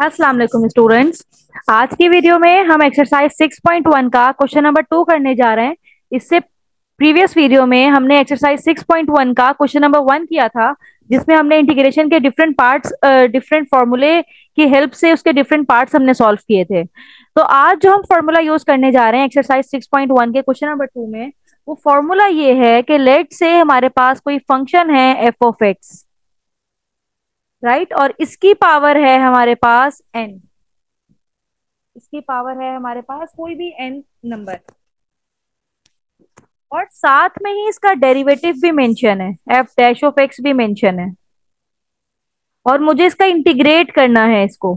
अस्सलाम वालेकुम स्टूडेंट्स। आज की वीडियो में हम एक्सरसाइज 6.1 का क्वेश्चन नंबर 2 करने जा रहे हैं। इससे प्रीवियस वीडियो में हमने एक्सरसाइज 6.1 का क्वेश्चन नंबर 1 किया था, जिसमें हमने इंटीग्रेशन के डिफरेंट पार्ट्स डिफरेंट फॉर्मूले की हेल्प से उसके डिफरेंट पार्ट्स हमने सॉल्व किए थे। तो आज जो हम फॉर्मूला यूज करने जा रहे हैं एक्सरसाइज 6.1 के क्वेश्चन नंबर 2 में, वो फॉर्मूला ये है कि लेट से हमारे पास कोई फंक्शन है एफ ऑफ एक्स, राइट, और इसकी पावर है हमारे पास एन। इसकी पावर है हमारे पास कोई भी एन नंबर, और साथ में ही इसका डेरिवेटिव भी मेंशन है, एफ डैश ऑफ एक्स भी मेंशन है, और मुझे इसका इंटीग्रेट करना है इसको।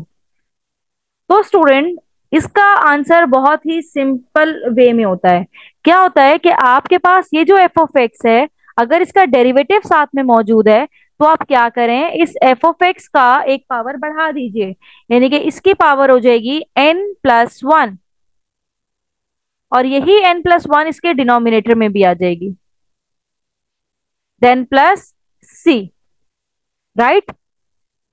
तो स्टूडेंट, इसका आंसर बहुत ही सिंपल वे में होता है। क्या होता है कि आपके पास ये जो एफ ऑफ एक्स है, अगर इसका डेरिवेटिव साथ में मौजूद है तो आप क्या करें, इस एफ ऑफ एक्स का एक पावर बढ़ा दीजिए, यानी कि इसकी पावर हो जाएगी n+1, और यही n+1 इसके डिनोमिनेटर में भी आ जाएगी, देन प्लस सी। राइट,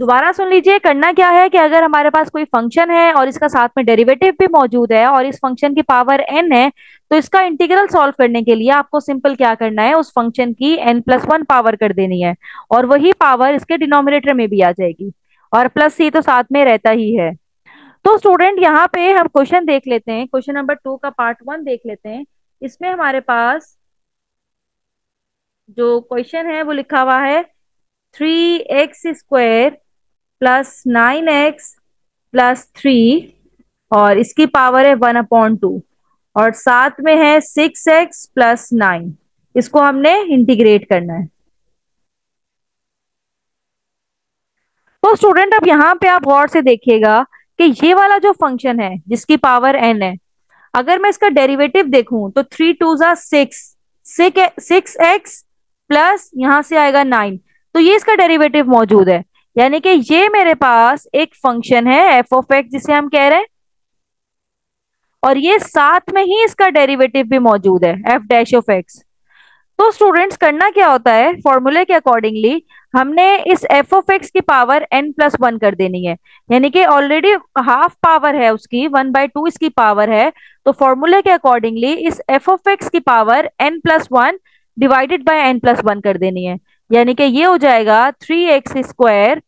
दोबारा सुन लीजिए। करना क्या है कि अगर हमारे पास कोई फंक्शन है और इसका साथ में डेरिवेटिव भी मौजूद है और इस फंक्शन की पावर n है, तो इसका इंटीग्रल सॉल्व करने के लिए आपको सिंपल क्या करना है, उस फंक्शन की n+1 पावर कर देनी है, और वही पावर इसके डिनोमिनेटर में भी आ जाएगी, और प्लस सी तो साथ में रहता ही है। तो स्टूडेंट, यहाँ पे हम क्वेश्चन देख लेते हैं, क्वेश्चन नंबर 2 का पार्ट 1 देख लेते हैं। इसमें हमारे पास जो क्वेश्चन है वो लिखा हुआ है 3x² + 9x + 3, और इसकी पावर है 1/2, और साथ में है 6x + 9। इसको हमने इंटीग्रेट करना है। तो स्टूडेंट, अब यहाँ पे आप गौर से देखिएगा कि ये वाला जो फंक्शन है जिसकी पावर n है, अगर मैं इसका डेरिवेटिव देखूं तो 3 × 2 = 6, 6x प्लस यहां से आएगा 9, तो ये इसका डेरिवेटिव मौजूद है। यानी कि ये मेरे पास एक फंक्शन है एफ ऑफ एक्स जिसे हम कह रहे हैं, और ये साथ में ही इसका डेरिवेटिव भी मौजूद है एफ डैश ऑफ एक्स। तो स्टूडेंट्स, करना क्या होता है, फॉर्मूले के अकॉर्डिंगली हमने इस एफ ऑफ एक्स की पावर n+1 कर देनी है, यानी कि ऑलरेडी हाफ पावर है उसकी, 1/2 इसकी पावर है। तो फॉर्मूले के अकॉर्डिंगली इस एफ ऑफ एक्स की power n+1 divided by n+1 कर देनी है, यानी कि ये हो जाएगा 3x²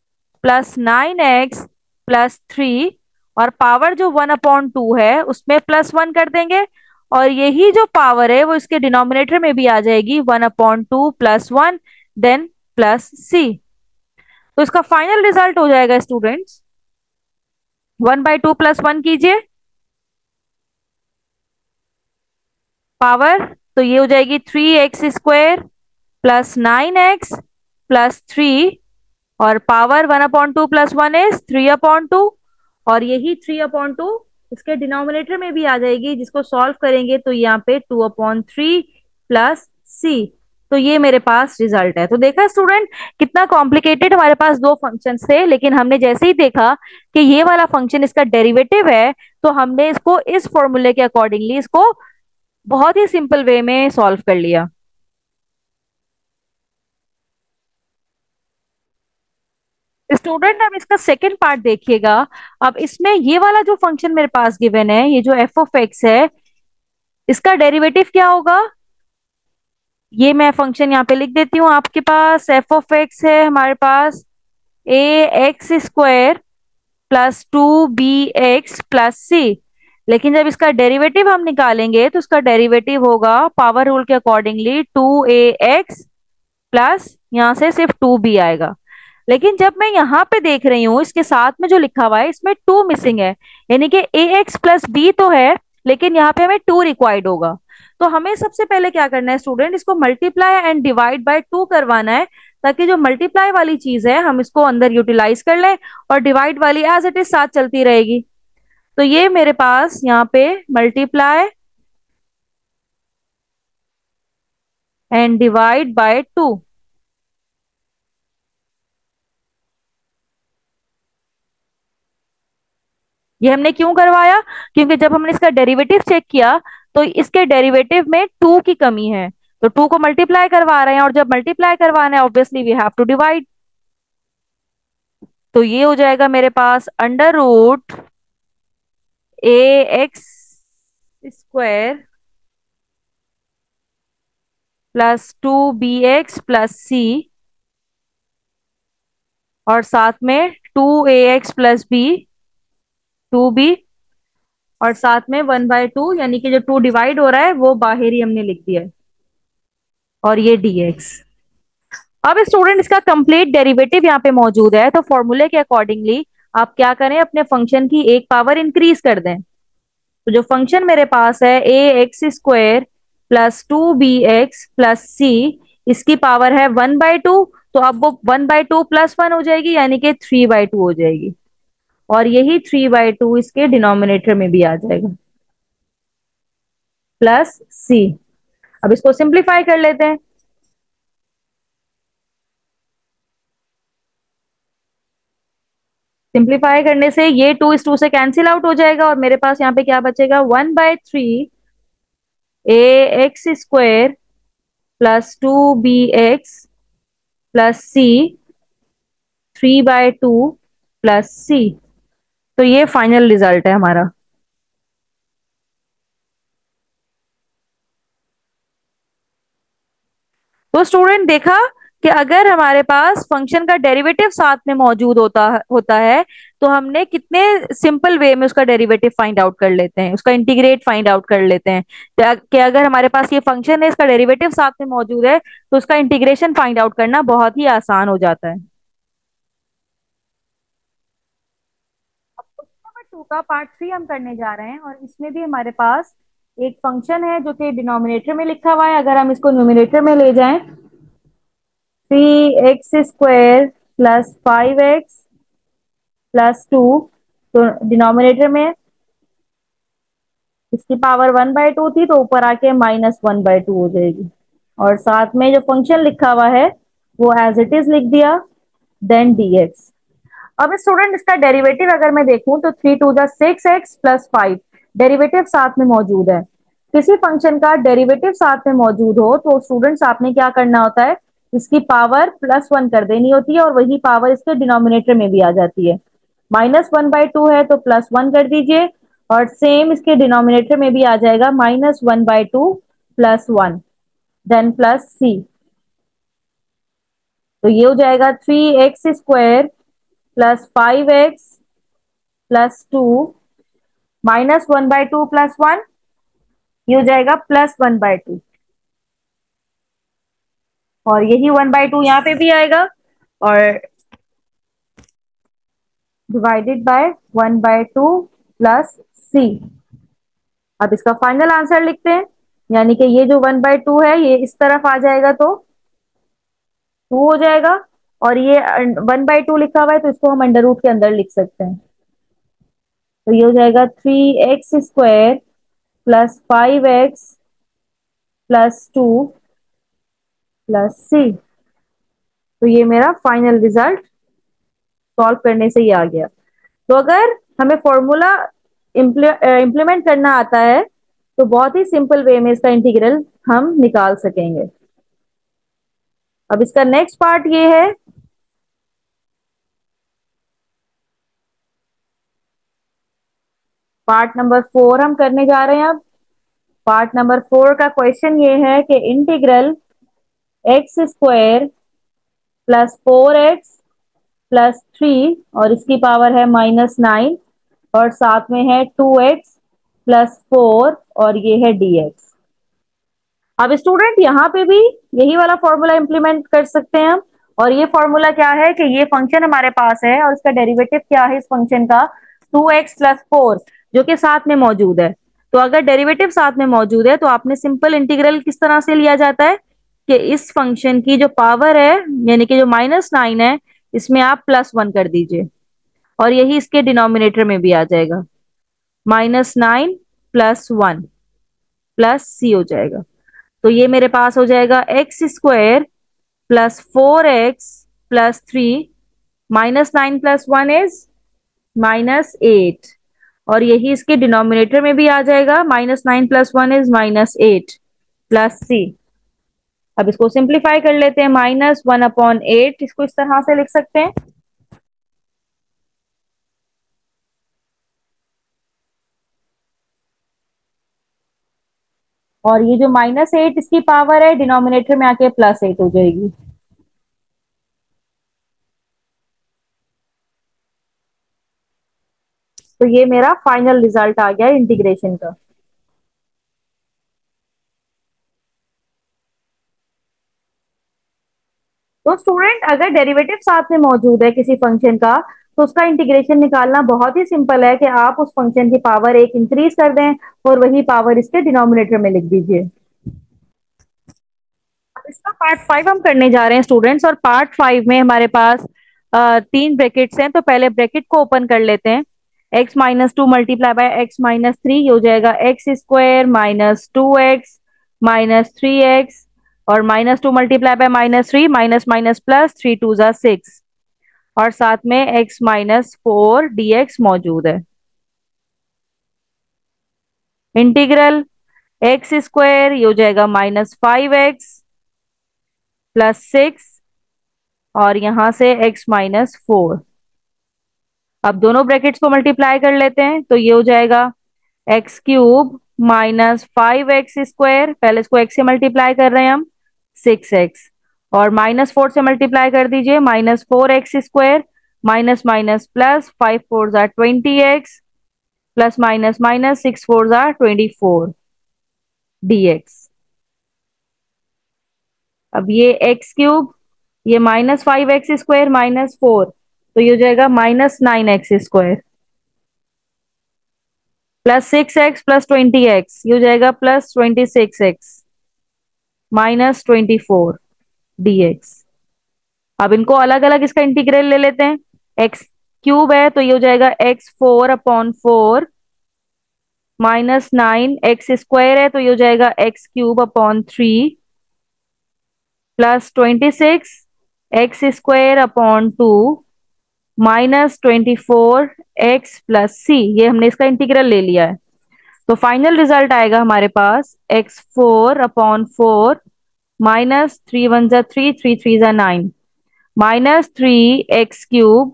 + 9x + 3, और पावर जो 1/2 है उसमें +1 कर देंगे, और यही जो पावर है वो इसके डिनोमिनेटर में भी आ जाएगी, 1/2 + 1, देन प्लस सी। तो इसका फाइनल रिजल्ट हो जाएगा स्टूडेंट्स, 1/2 + 1 कीजिए पावर, तो ये हो जाएगी 3x² + 9x + 3, और पावर 1/2 + 1 इज 3/2, और यही 3/2 इसके डिनोमिनेटर में भी आ जाएगी, जिसको सॉल्व करेंगे तो यहाँ पे 2/3 + c। तो ये मेरे पास रिजल्ट है। तो देखा स्टूडेंट, कितना कॉम्प्लिकेटेड हमारे पास दो फंक्शन थे, लेकिन हमने जैसे ही देखा कि ये वाला फंक्शन इसका डेरिवेटिव है, तो हमने इसको इस फॉर्मूले के अकॉर्डिंगली इसको बहुत ही सिंपल वे में सॉल्व कर लिया। स्टूडेंट, अब इसका सेकंड पार्ट देखिएगा। अब इसमें ये वाला जो फंक्शन मेरे पास गिवन है, ये जो एफ ऑफ एक्स है, इसका डेरिवेटिव क्या होगा, ये मैं फंक्शन यहाँ पे लिख देती हूँ आपके पास। एफ ऑफ एक्स है हमारे पास ax² + 2bx + c, लेकिन जब इसका डेरिवेटिव हम निकालेंगे तो इसका डेरिवेटिव होगा पावर रूल के अकॉर्डिंगली 2ax प्लस यहाँ से सिर्फ 2b आएगा। लेकिन जब मैं यहाँ पे देख रही हूँ इसके साथ में जो लिखा हुआ है इसमें 2 मिसिंग है, यानी कि ax + b तो है, लेकिन यहाँ पे हमें 2 रिक्वायर्ड होगा। तो हमें सबसे पहले क्या करना है स्टूडेंट, इसको मल्टीप्लाई एंड डिवाइड बाय 2 करवाना है, ताकि जो मल्टीप्लाई वाली चीज है हम इसको अंदर यूटिलाइज कर लें, और डिवाइड वाली एज इट इज साथ चलती रहेगी। तो ये मेरे पास यहाँ पे मल्टीप्लाई एंड डिवाइड बाय 2। ये हमने क्यों करवाया, क्योंकि जब हमने इसका डेरिवेटिव चेक किया तो इसके डेरिवेटिव में 2 की कमी है, तो 2 को मल्टीप्लाई करवा रहे हैं, और जब मल्टीप्लाई करवाना है obviously we have to divide. तो ये हो जाएगा मेरे पास under root A X square plus 2 bx plus c, और साथ में 2 ax प्लस b 2b, और साथ में 1/2, यानी कि जो 2 डिवाइड हो रहा है वो बाहर ही हमने लिख दिया है, और ये dx। अब स्टूडेंट इसका कंप्लीट डेरिवेटिव यहाँ पे मौजूद है, तो फॉर्मूले के अकॉर्डिंगली आप क्या करें, अपने फंक्शन की एक पावर इंक्रीज कर दें। तो जो फंक्शन मेरे पास है ax² plus 2 bx plus c, इसकी पावर है 1/2, तो अब वो 1/2 प्लस 1 हो जाएगी, यानी कि 3/2 हो जाएगी, और यही 3/2 इसके डिनोमिनेटर में भी आ जाएगा, प्लस c। अब इसको सिंप्लीफाई कर लेते हैं। सिंप्लीफाई करने से ये 2 इस 2 से कैंसिल आउट हो जाएगा, और मेरे पास यहाँ पे क्या बचेगा, 1/3 ax² plus 2 bx plus c 3/2 plus c। तो ये फाइनल रिजल्ट है हमारा। तो स्टूडेंट देखा कि अगर हमारे पास फंक्शन का डेरिवेटिव साथ में मौजूद होता होता है, तो हमने कितने सिंपल वे में उसका डेरिवेटिव फाइंड आउट कर लेते हैं, उसका इंटीग्रेट फाइंड आउट कर लेते हैं। कि अगर हमारे पास ये फंक्शन है, इसका डेरिवेटिव साथ में मौजूद है, तो उसका इंटीग्रेशन फाइंड आउट करना बहुत ही आसान हो जाता है। नंबर 2 का पार्ट 3 हम करने जा रहे हैं, और इसमें भी हमारे पास एक फंक्शन है जो कि डिनोमिनेटर में लिखा हुआ है। अगर हम इसको न्यूमिनेटर में ले जाएं, 3x² प्लस 5x प्लस 2, तो डिनोमिनेटर में इसकी पावर 1/2 थी, तो ऊपर आके -1/2 हो जाएगी, और साथ में जो फंक्शन लिखा हुआ है वो एज इट इज लिख दिया, देन dx। अब स्टूडेंट इसका डेरिवेटिव अगर मैं देखूं, तो 3 × 2 = 6x प्लस 5 डेरिवेटिव साथ में मौजूद है। किसी फंक्शन का डेरिवेटिव साथ में मौजूद हो तो स्टूडेंट्स आपने क्या करना होता है, इसकी पावर +1 कर देनी होती है, और वही पावर इसके डिनोमिनेटर में भी आ जाती है। -1/2 है तो +1 कर दीजिए, और सेम इसके डिनोमिनेटर में भी आ जाएगा, -1/2 +1, देन प्लस c। तो ये हो जाएगा 3x² प्लस 5x प्लस 2 -1/2 +1, ये हो जाएगा +1/2, और यही 1/2 यहाँ पे भी आएगा, और डिवाइडेड बाय 1/2 प्लस c। अब इसका फाइनल आंसर लिखते हैं, यानी कि ये जो 1/2 है ये इस तरफ आ जाएगा तो 2 हो जाएगा, और ये 1/2 लिखा हुआ है तो इसको हम अंडर रूट के अंदर लिख सकते हैं। तो ये हो जाएगा 3x² plus 5x plus 2 plus c। तो ये मेरा फाइनल रिजल्ट सॉल्व करने से ही आ गया। तो अगर हमें फॉर्मूला इम्प्लीमेंट करना आता है, तो बहुत ही सिंपल वे में इसका इंटीग्रल हम निकाल सकेंगे। अब इसका नेक्स्ट पार्ट ये है, पार्ट नंबर 4 हम करने जा रहे हैं। अब पार्ट नंबर 4 का क्वेश्चन ये है कि integral x² plus 4x plus 3, और इसकी पावर है -9, और साथ में है 2x प्लस 4, और ये है dx। अब स्टूडेंट यहाँ पे भी यही वाला फॉर्मूला इंप्लीमेंट कर सकते हैं हम, और ये फॉर्मूला क्या है कि ये फंक्शन हमारे पास है, और इसका डेरिवेटिव क्या है इस फंक्शन का, 2x+4, जो कि साथ में मौजूद है। तो अगर डेरिवेटिव साथ में मौजूद है, तो आपने सिंपल इंटीग्रल किस तरह से लिया जाता है कि इस फंक्शन की जो पावर है, यानी कि जो -9 है, इसमें आप +1 कर दीजिए, और यही इसके डिनोमिनेटर में भी आ जाएगा, -9 प्लस 1 प्लस सी हो जाएगा। तो ये मेरे पास हो जाएगा x² plus 4x plus 3, -9 plus 1 is -8, और यही इसके डिनोमिनेटर में भी आ जाएगा, -9 प्लस 1 इज -8 प्लस c। अब इसको सिंप्लीफाई कर लेते हैं, -1/8 इसको इस तरह से लिख सकते हैं, और ये जो -8 इसकी पावर है डिनोमिनेटर में आके +8 हो जाएगी। तो ये मेरा फाइनल रिजल्ट आ गया इंटीग्रेशन का। तो स्टूडेंट अगर डेरिवेटिव साथ में मौजूद है किसी फंक्शन का, तो उसका इंटीग्रेशन निकालना बहुत ही सिंपल है कि आप उस फंक्शन की पावर एक इंक्रीज कर दें और वही पावर इसके डिनोमिनेटर में लिख दीजिए। अब इसका पार्ट 5 हम करने जा रहे हैं स्टूडेंट्स, और पार्ट 5 में हमारे पास 3 ब्रैकेट्स हैं। तो पहले ब्रैकेट को ओपन कर लेते हैं। x-2 मल्टीप्लाई बाय x-3 हो जाएगा x² -2x -3x, और -2 multiply by -3 minus minus plus 3 2 ज़ा 6, और साथ में x-4 dx मौजूद है। इंटीग्रल x² ये हो जाएगा -5x +6, और यहां से x-4। अब दोनों ब्रैकेट्स को मल्टीप्लाई कर लेते हैं, तो ये हो जाएगा x³ -5x², पहले इसको x से मल्टीप्लाई कर रहे हैं हम, 6x, और -4 से मल्टीप्लाई कर दीजिए, -4x² माइनस माइनस प्लस 5 4 ज़ा 20x प्लस माइनस माइनस 6 4 ज़ा 24 dx। अब ये x³ ये -5x² -4, तो ये हो जाएगा -9x² +6x +20x, ये हो जाएगा +26x -24 dx। अब इनको अलग अलग इसका इंटीग्रल ले लेते हैं। x³ है तो ये हो जाएगा x4/4 -9, x² है तो ये हो जाएगा x³ 3 +26 x² 2 -24x +c, ये हमने इसका इंटीग्रल ले लिया है। तो फाइनल रिजल्ट आएगा हमारे पास x4/4 -3 1 ज़ा 3 3 3 ज़ा 9 -3x³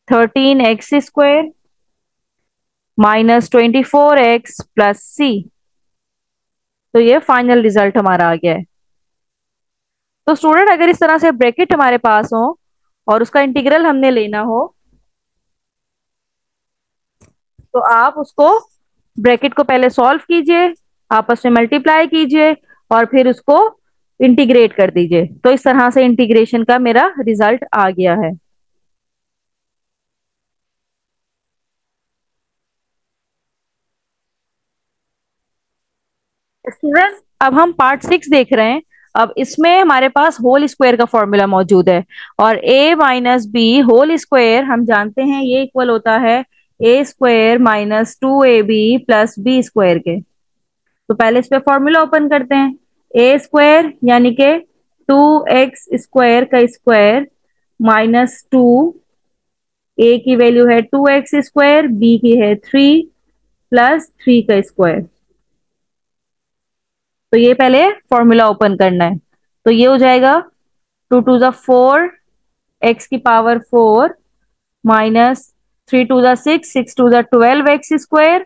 13x² -24x +c। तो ये फाइनल रिजल्ट हमारा आ गया है। तो स्टूडेंट अगर इस तरह से ब्रैकेट हमारे पास हो और उसका इंटीग्रल हमने लेना हो, तो आप उसको ब्रैकेट को पहले सॉल्व कीजिए, आपस में मल्टीप्लाई कीजिए, और फिर उसको इंटीग्रेट कर दीजिए। तो इस तरह से इंटीग्रेशन का मेरा रिजल्ट आ गया है। स्टूडेंट अब हम पार्ट 6 देख रहे हैं। अब इसमें हमारे पास होल स्क्वायर का फॉर्मूला मौजूद है, और a-b होल स्क्वायर हम जानते हैं ये इक्वल होता है a² -2ab + b² के। तो पहले इस पे फॉर्मूला ओपन करते हैं। a² यानी के 2x² का स्क्वायर -2, a की वैल्यू है 2x², b की है 3 + 3 का स्क्वायर। तो ये पहले फॉर्मूला ओपन करना है। तो ये हो जाएगा 2 2 ज़ा 4 x⁴ -3 2 ज़ा 6 6 2 ज़ा 12 x²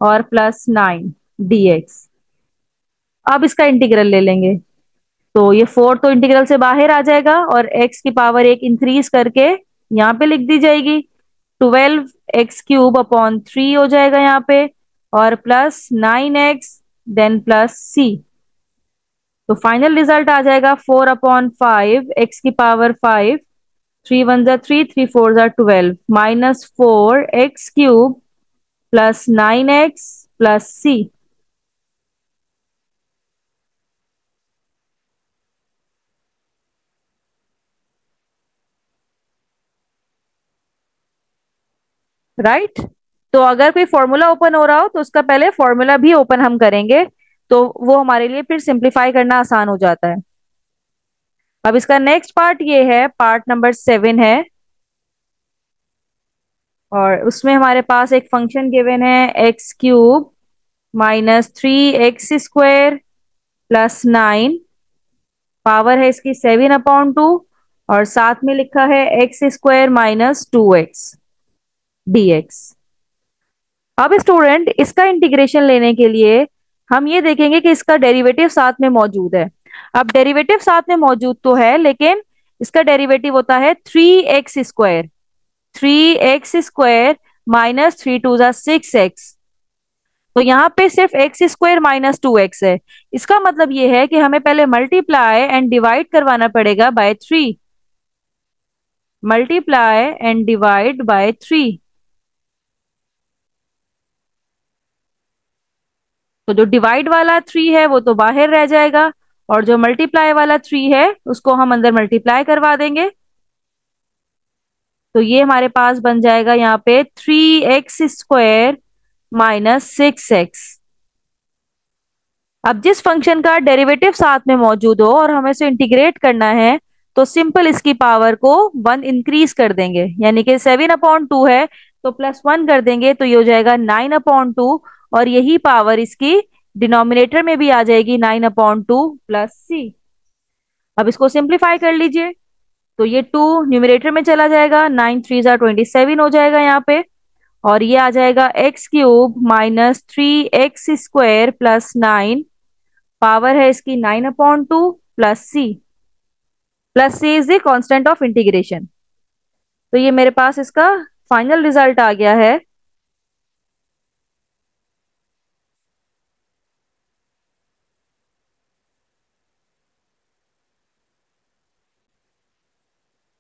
और +9 dx। अब इसका इंटीग्रल ले लेंगे। तो ये 4 तो इंटीग्रल से बाहर आ जाएगा, और x⁻1 इंक्रीज करके यहाँ पे लिख दी जाएगी। 12x³ हो जाएगा यहाँ पे, और +9x देन +c। तो फाइनल रिजल्ट आ जाएगा 4/5 x⁵ 3 1 ज़ा 3 3 4 ज़ा 12 -4x³ +9x +c। राइट। तो अगर कोई फॉर्मूला ओपन हो रहा हो तो उसका पहले फॉर्मूला भी ओपन हम करेंगे, तो वो हमारे लिए फिर सिंप्लीफाई करना आसान हो जाता है। अब इसका नेक्स्ट पार्ट ये है, पार्ट नंबर 7 है, और उसमें हमारे पास एक फंक्शन गिवन है x³ -3x² +9, पावर है इसकी 7/2, और साथ में लिखा है x² -2x dx। अब स्टूडेंट इसका इंटीग्रेशन लेने के लिए हम ये देखेंगे कि इसका डेरिवेटिव साथ में मौजूद है। अब डेरिवेटिव साथ में मौजूद तो है, लेकिन इसका डेरिवेटिव होता है 3x square. 3x square minus 3 2 ज़ा 6x। तो यहाँ पे सिर्फ एक्स स्क्वायर माइनस 2x है। इसका मतलब ये है कि हमें पहले मल्टीप्लाई एंड डिवाइड करवाना पड़ेगा by 3। Multiply and divide by 3। तो जो डिवाइड वाला 3 है वो तो बाहर रह जाएगा, और जो मल्टीप्लाई वाला 3 है उसको हम अंदर मल्टीप्लाई करवा देंगे। तो ये हमारे पास बन जाएगा यहाँ पे 3x स्क्वायर माइनस 6x। अब जिस फंक्शन का डेरिवेटिव साथ में मौजूद हो और हमें इसे इंटीग्रेट करना है, तो सिंपल इसकी पावर को 1 इंक्रीज कर देंगे। यानी कि 7/2 है तो +1 कर देंगे, तो ये हो जाएगा 9/2। और यही पावर इसकी डिनोमिनेटर में भी आ जाएगी, 9/2 प्लस c। अब इसको सिंप्लीफाई कर लीजिए, तो ये 2 न्यूमरेटर में चला जाएगा, 9 3 ज़ा 27 हो जाएगा यहाँ पे। और ये आ जाएगा x³ minus 3x² plus 9। Power है इसकी 9/2 plus c। Plus c is the constant of integration. तो ये मेरे पास इसका फाइनल रिजल्ट आ गया है।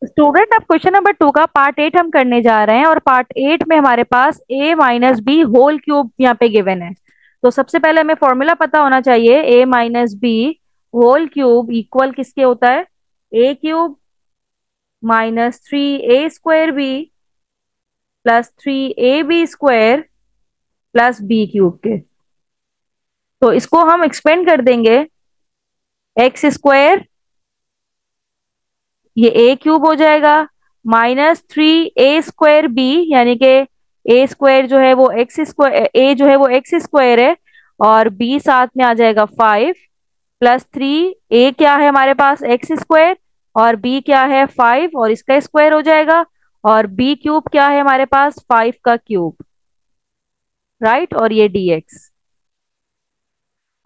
स्टूडेंट, अब क्वेश्चन नंबर 2 का पार्ट 8 हम करने जा रहे हैं, और पार्ट 8 में हमारे पास a minus B whole cube यहाँ पे गिवन है। तो सबसे पहले हमें फॉर्मूला पता होना चाहिए। a minus B whole cube equal किसके होता है? a³ minus 3a² B plus 3ab² plus b³ के। तो इसको हम एक्सपेंड कर देंगे, x² ये a³ हो जाएगा माइनस 3a²b, यानी कि a² जो है वो x² a जो है वो x² है, और b साथ में आ जाएगा 5 प्लस 3। a क्या है हमारे पास? x² और b क्या है? 5, और इसका स्क्वायर हो जाएगा। और b³ क्या है हमारे पास? 5 का क्यूब, राइट। और ये dx।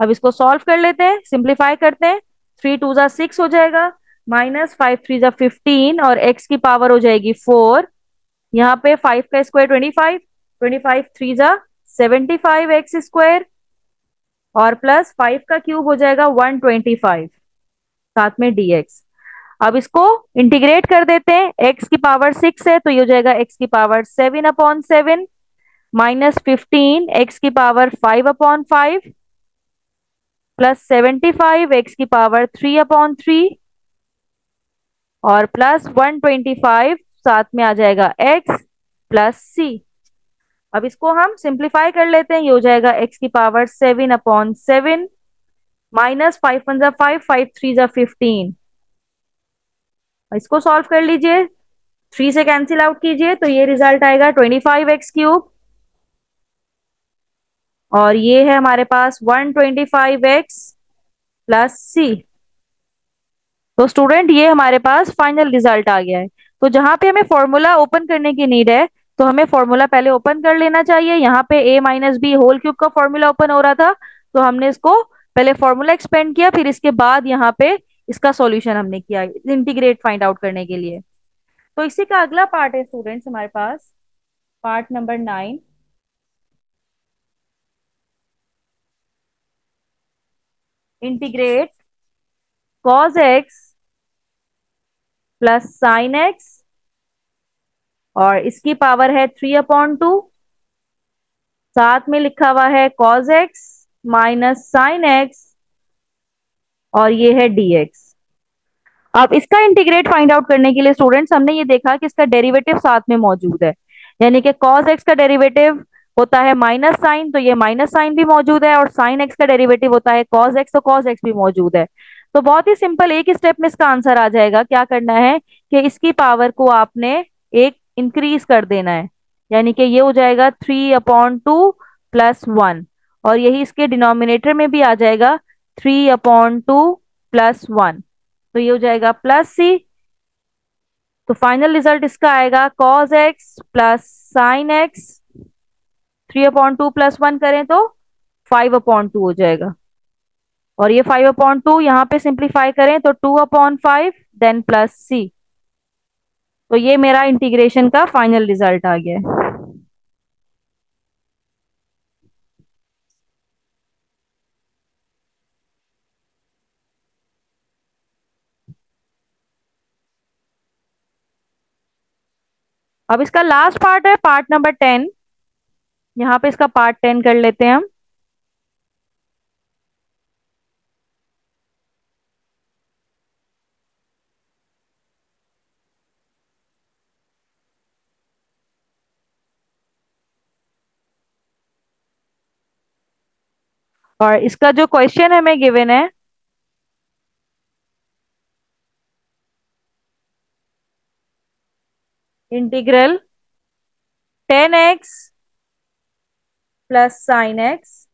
अब इसको सॉल्व कर लेते हैं, सिंप्लीफाई करते हैं। 3 2 ज़ा 6 हो जाएगा, माइनस 5 3 ज़ा 15, और x की पावर हो जाएगी 4। यहाँ पे 5 का स्क्वायर 25, 25 3 ज़ा 75 x², और प्लस 5 का क्यूब हो जाएगा 125, साथ में dx। अब इसको इंटीग्रेट कर देते हैं। x की पावर 6 है तो ये हो जाएगा x की पावर 7/7 माइनस 15 x की पावर 5/5 प्लस 75 x की पावर 3/3, और प्लस 125 साथ में आ जाएगा x प्लस c। अब इसको हम सिंप्लीफाई कर लेते हैं। ये हो जाएगा x की पावर 7/7 माइनस 5 1 ज़ा 5, 5 3 ज़ा 15। इसको सॉल्व कर लीजिए, 3 से कैंसिल आउट कीजिए, तो ये रिजल्ट आएगा 25x³ और ये है हमारे पास 125x प्लस c। तो स्टूडेंट, ये हमारे पास फाइनल रिजल्ट आ गया है। तो जहां पे हमें फॉर्मूला ओपन करने की नीड है, तो हमें फॉर्मूला पहले ओपन कर लेना चाहिए। यहाँ पे a minus B whole cube का फॉर्मूला ओपन हो रहा था, तो हमने इसको पहले फॉर्मूला एक्सपेंड किया, फिर इसके बाद यहाँ पे इसका सॉल्यूशन हमने किया इंटीग्रेट फाइंड आउट करने के लिए। तो इसी का अगला पार्ट है स्टूडेंट्स हमारे पास, part number 9। Integrate cos X plus sine X, और इसकी पावर है 3/2, साथ में लिखा हुआ है cos x minus sign X, और ये है dx। अब इसका इंटीग्रेट फाइंड आउट करने के लिए स्टूडेंट्स हमने ये देखा कि इसका डेरिवेटिव साथ में मौजूद है। यानी कि cos x का डेरिवेटिव होता है माइनस साइन, तो ये माइनस साइन भी मौजूद है, और साइन x का डेरिवेटिव होता है cos x, तो cos x भी मौजूद है। तो बहुत ही सिंपल, एक ही स्टेप में इसका आंसर आ जाएगा। क्या करना है कि इसकी पावर को आपने एक इंक्रीज कर देना है, यानी कि ये हो जाएगा 3/2 प्लस 1, और यही इसके डिनोमिनेटर में भी आ जाएगा 3/2 प्लस 1, तो ये हो जाएगा प्लस c। तो फाइनल रिजल्ट इसका आएगा cos x plus sine x 3/2 plus 1 करें तो 5/2 हो जाएगा। और ये 5/2 यहाँ पे सिंप्लीफाई करें तो 2/5 देन प्लस सी। तो ये मेरा इंटीग्रेशन का फाइनल रिजल्ट आ गया है। अब इसका लास्ट पार्ट है, पार्ट नंबर 10। यहाँ पे इसका पार्ट 10 कर लेते हैं हम। और इसका जो क्वेश्चन हमें गिवन है, integral 10x plus sine X,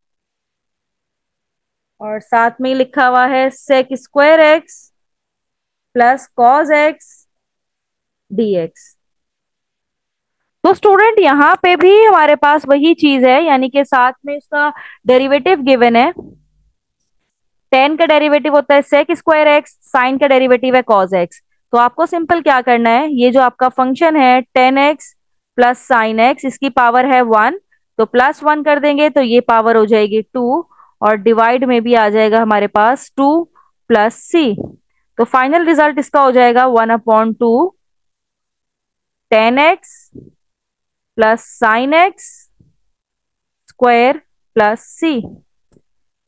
और साथ में ही लिखा हुआ है sec square X plus cos X dx। तो स्टूडेंट यहाँ पे भी हमारे पास वही चीज है, यानी कि साथ में इसका डेरिवेटिव गिवन है। 10 का डेरिवेटिव होता है सेक स्क्वायर एक्स, साइन का डेरिवेटिव है कॉज एक्स। तो आपको सिंपल क्या करना है, ये जो आपका फंक्शन है 10x प्लस साइन एक्स, इसकी पावर है 1, तो प्लस 1 कर देंगे तो ये पावर हो जाएगी 2, और डिवाइड में भी आ जाएगा हमारे पास 2 प्लस सी। तो फाइनल रिजल्ट इसका हो जाएगा 1/2 10x plus sine X square plus C.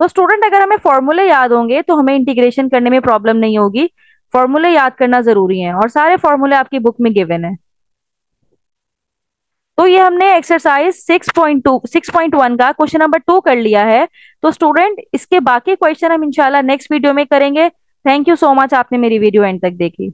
तो स्टूडेंट अगर हमें फॉर्मूले याद होंगे तो हमें इंटीग्रेशन करने में प्रॉब्लम नहीं होगी। फॉर्मूले याद करना जरूरी है, और सारे फॉर्मूले आपकी बुक में गिवन है। तो ये हमने एक्सरसाइज 6.1 का क्वेश्चन नंबर 2 कर लिया है। तो स्टूडेंट इसके बाकी क्वेश्चन हम इंशाल्लाह नेक्स्ट वीडियो में करेंगे। थैंक यू सो मच, आपने मेरी वीडियो एंड तक देखी।